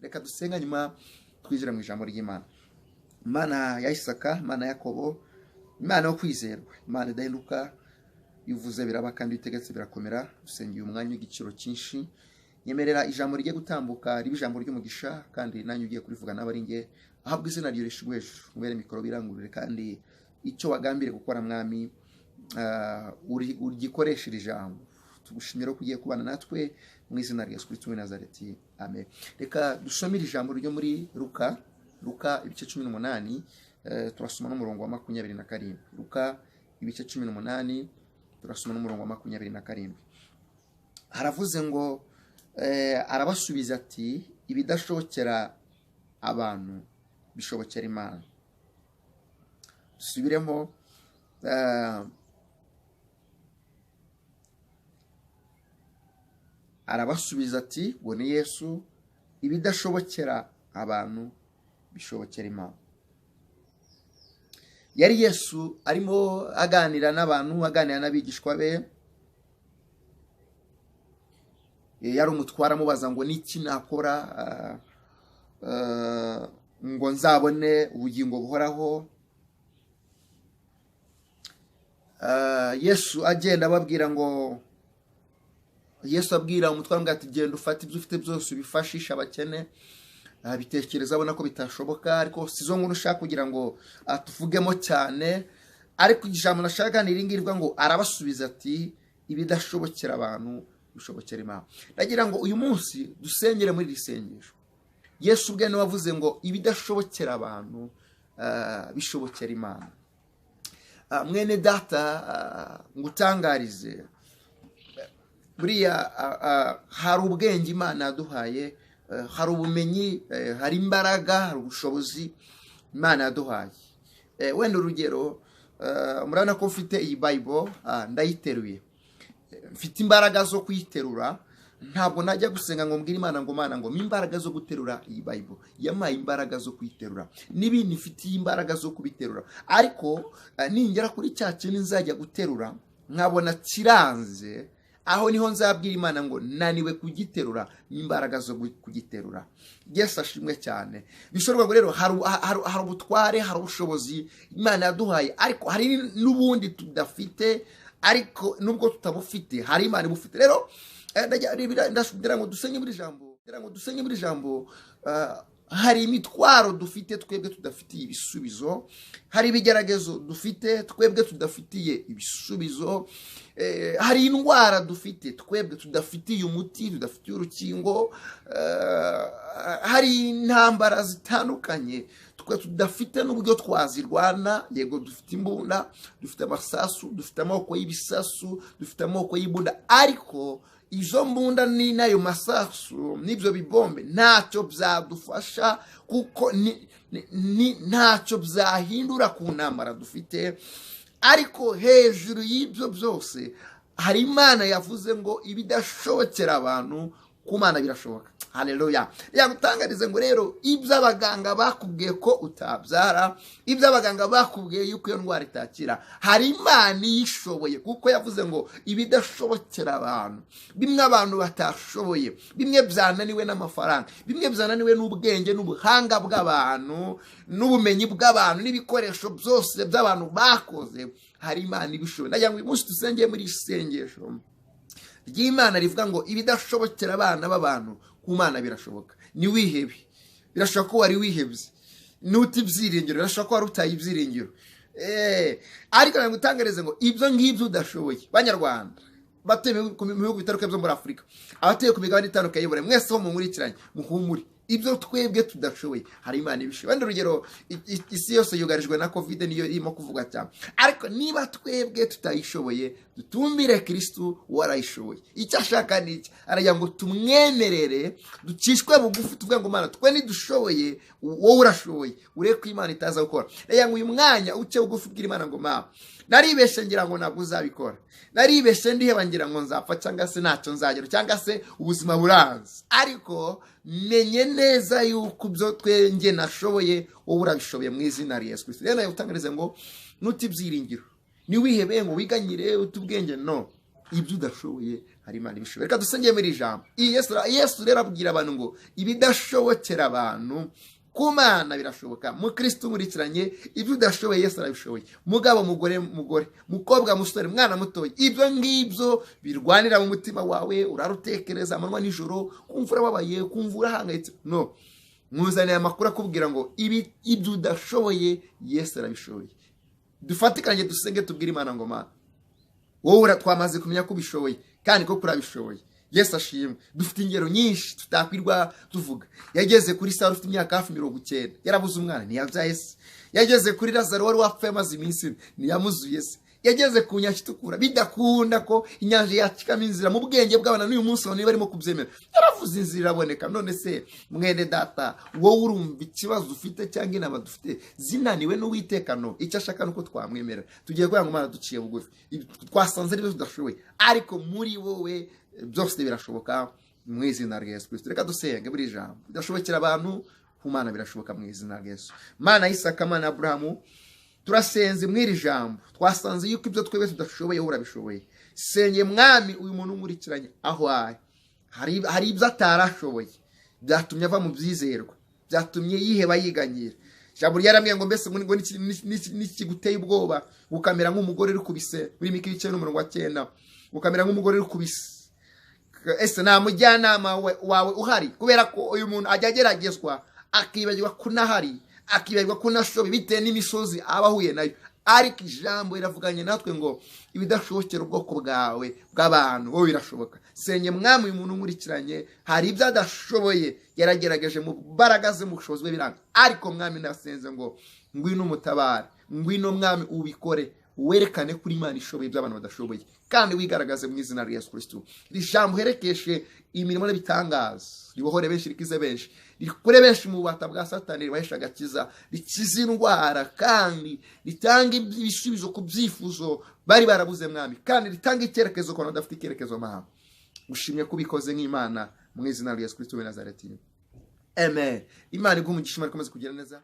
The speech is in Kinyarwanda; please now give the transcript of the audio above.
reka dusenga nyuma twinjira mu ijambo ry'Imana. Imana ya Isaka, Imana ya Yakobo, Imana yo kwizerwa, Imana idahinduka, yuvuze biraba kandi itegetse birakomera. Dusengeye umwanya w'igiciro cyinshi, nyemerera ijambo rigiye gutambuka ribe ijambo ry'umugisha, kandi nanyu ugiye kurivuga n'abari nge ahabwa izina ryo rishigwe hejuru. Ubere mikoro birangurure, kandi icyo wagambire gukora mwami urigikoresheje ijambo. Tugushimira ko ugiye kubana natwe mu izina rya Yesu Kristo w'i Nazareti, amen. Reka dusomere ijambo ryo muri Luka ibice 18, turasoma n'umurongo wa 27. Luka ibice 18, turasoma n'umurongo wa 27. Haravuze ngo arabasubiza ati, ibidashobokera abantu bishobokera Imana. Dusubiremo, arabasubiza ati, ngo ni Yesu, ibidashobokera abantu bishobokera Imana. Yari Yesu arimo aganira n'abantu, aganira n'abigishwa be. Yari umutwara amubaza ngo niki nakora ngo nzabone ubugingo buhoraho. Yesu agenda ababwira ngo, Yesu abwira umutwara ngo ati, genda ufate ibyo ufite byose ubifashisha abakene. Bitekereza abona ko bitashoboka, ariko sizo nkuru ushaka kugira ngo atuvugemo cyane. Ariko ijambo nashaka ni iri ngiri rivuga ngo arabasubiza ati, ibidashobokera abantu bishobokera Imana. Ndagira ngo uyu munsi dusengere muri iri sengesho. Yesu ubwe niwe wavuze ngo ibidashobokera abantu bishobokera Imana. Mwene data, ngutangarize, buriya hari ubwenge Imana yaduhaye, hari ubumenyi, hari imbaraga, hari ubushobozi Imana yaduhaye. Wenda urugero, murabona ko mfite iyi Bible, ndayiteruye. Mfite imbaraga zo kuyiterura, ntabwo najya gusenga ngo mbwire Imana ngo Mana ngo imbaraga zo guterura iyi Bible. Yamaye imbaraga zo kuyiterura, n'ibindi mfite imbaraga zo kubiterura. Ariko ningera kuri cya kintu nzajya guterura nkabona kiranze, aho niho nzabwira Imana ngo naniwe kugiterura, imbaraga zo kugiterura. Yesu ashimwe cyane. Bishobora ngo rero hari ubutware, hari ubushobozi Imana yaduhaye, ariko hari n'ubundi tudafite, ariko nubwo tutabufite hari Imana ibufite. Rero ndashobora ngo dusenye muri ijambo, hari imitwaro dufite twebwe tudafitiye ibisubizo, hari ibigeragezo dufite twebwe tudafitiye ibisubizo, hari indwara dufite twebwe tudafitiye umuti, tudafitiye urukingo, hari intambara zitandukanye twe tudafite n'uburyo twazirwana. Yego dufite imbunda, dufite amasasu, dufite amoko y'ibisasu, dufite amoko y'imbunda, ariko izo mbunda ni nayo masasu n'ibyo bibombe ntacyo byadufasha, kuko ntacyo byahindura ku ntambara dufite. Ariko hejuru y'ibyo byose hari Imana yavuze ngo ibidashobokera abantu ku Mana birashoboka. Haleluya. Yagutangarize ngo rero ibyo abaganga bakubwiye ko utabyara, ibyo abaganga bakubwiye yuko iyo ndwara itakira, hari Imana yishoboye, kuko yavuze ngo ibidashobokera abantu, bimwe abantu batashoboye, bimwe byananiwe n'amafaranga, bimwe byananiwe n'ubwenge n'ubuhanga bw'abantu n'ubumenyi bw'abantu n'ibikoresho byose by'abantu bakoze, hari Imana ibishoboye. Ndagira ngo uyu munsi dusengeye muri isengesho ry'Imana rivuga ngo ibidashobokera abana b'abantu ku Mana birashoboka. Ni wihebe, birashoboka ko wari wihebye, nuti ibyiringiro, birashoboka ko wari utaye ibyiringiro. Ariko ngutangarize ngo ibyo ngibyo udashoboye, Banyarwanda batuye mu bihugu bitandukanye byo muri Afurika, abatuye ku migabane itandukanye y'uburayi, mwese ho munkurikiranye muhumure, ibyo twebwe tudashoboye hari Imana ibishoboye. Wenda urugero, isi yose yugarijwe na COVID, niyo irimo kuvuga cyane, ariko niba twebwe tutayishoboye, dutumbire Kristo warayishoboye. Icyo ashaka ni iki? Aragira ngo tumwemerere, ducishwe bugufi, tuvuge ngo Mana twe nidushoboye, wowe urashoboye, ureke ko Imana itaza gukora. Aragira ngo uyu mwanya uce bugufi bw'ira Imana ngo Mana naribeshe ngira ngo ntabwo uzabikora, naribeshe ndiheba ngira ngo nzapfa, cyangwa se ntacyo nzagera, cyangwa se ubuzima buranze, ariko menye neza yuko ibyo twenge nashoboye wowe urabishoboye mu izina rya Yesu Kristo. Rero nayo utangarize ngo nutibyiringiro, ni wihebeye ngo wiganyire utubwenge, no, ibyo udashoboye hari Imana ibishoboye. Reka dusengeye muri iri jambo. Yesu rero abwira abantu ngo ibidashobokera abantu ku Mana birashoboka. Mukristo nkurikiranye, ibyo udashoboye Yesu arabishoboye. Mugabo, mugore, mukobwa, musore, mwana mutoya, ibyo ngibyo birwanira mu mutima wawe, urarutekereza amanywa nijoro, kumva urababaye, kumva urahangayitse. No, mwuzaniye amakuru akubwira ngo ibyo udashoboye Yesu arabishoboye. Dufatikanye dusenge tubwire Imana ngo Mana, wowe twamaze kumenya ko ubishoboye kandi ko kurabishoboye. Yesu ashimwe. Dufite ingero nyinshi tutakwirwa tuvuga. Yageze kuri Sara ufite imyaka hafi 90, yarabuze umwana ntiyabyaye se. Yageze kuri Lazaro wari wapfuye amaze iminsi ntiyamuzuye se. Yageze ku nyanja itukura bidakunda ko inyanja yacikamo inzira, mu bwenge bw'abana n'uyu munsi abantu barimo kubyemera. Yaravuze inzira iraboneka. None se mwene data, wowe urumva ikibazo ufite cyangwa inama dufite zinaniwe n'Uwitekano, icyo ashaka nuko twamwemera. Tugiye kugira ngo Imana duciye bugufi. Twasanze ari tudashoboye, ariko muri wowe byose birashoboka mu izina rya Yesu Kristo. Reka dusenge buri jambo. Bidashobokera abantu ku Mana birashoboka mu izina rya Yesu. Mana y'Isaka, Mana Aburahamu, turasenze mw'iri jambo. Twasanze yuko ibyo twebwe tudashoboye wowe urabishoboye. Senge Mwami uyu muntu nkurikiranye aho hari ibyo atarashoboye, byatumye ava mu byizerwa, byatumye yiheba yiganyira. Jambo ryarambwiye ngo mbese ngo n'ikiguteye ubwoba ukamera nk'umugore uri kubise muri Mika 9:9, ukamera nk'umugore uri kubise. Ese nta mujyanama wawe uhari? Kubera ko uyu muntu ajya ageragezwa akibagirwa kunahari, akibagirwa kunashoboye bitewe n'imisozi abahuye nayo. Ariko ijambo riravuganye natwe ngo ibidashobokera ubwoko bwawe bw'abantu wowe birashoboka. Senye Mwami uyu muntu nkurikiranye, hari ibyo adashoboye, yaragerageje mu mbaraga ze mu bushobozi bwe biranga. Ariko Mwami nasenze ngo ngwino umutabare, ngwino Mwami ubikore, werekane kuri Imana ishoboye by'abantu badashoboye, kandi wigaragaze mu izina rya Yesu Kristo. Iri jambo herekeshe imirimo n'ibitangaza, ribohore benshi, rikize benshi, rikure benshi mu bubata bwa Satani, ribahesha agakiza, rikize indwara, kandi ritanga ibisubizo ku byifuzo bari barabuze Mwami, kandi ritanga icyerekezo ku bantu badafite icyerekezo mahanga. Ushimye kubikoze nk'Imana mu izina rya Yesu Kristo w'i Nazareti. Amen. Imana iguhe umugisha, Imana ikomeze kugira neza.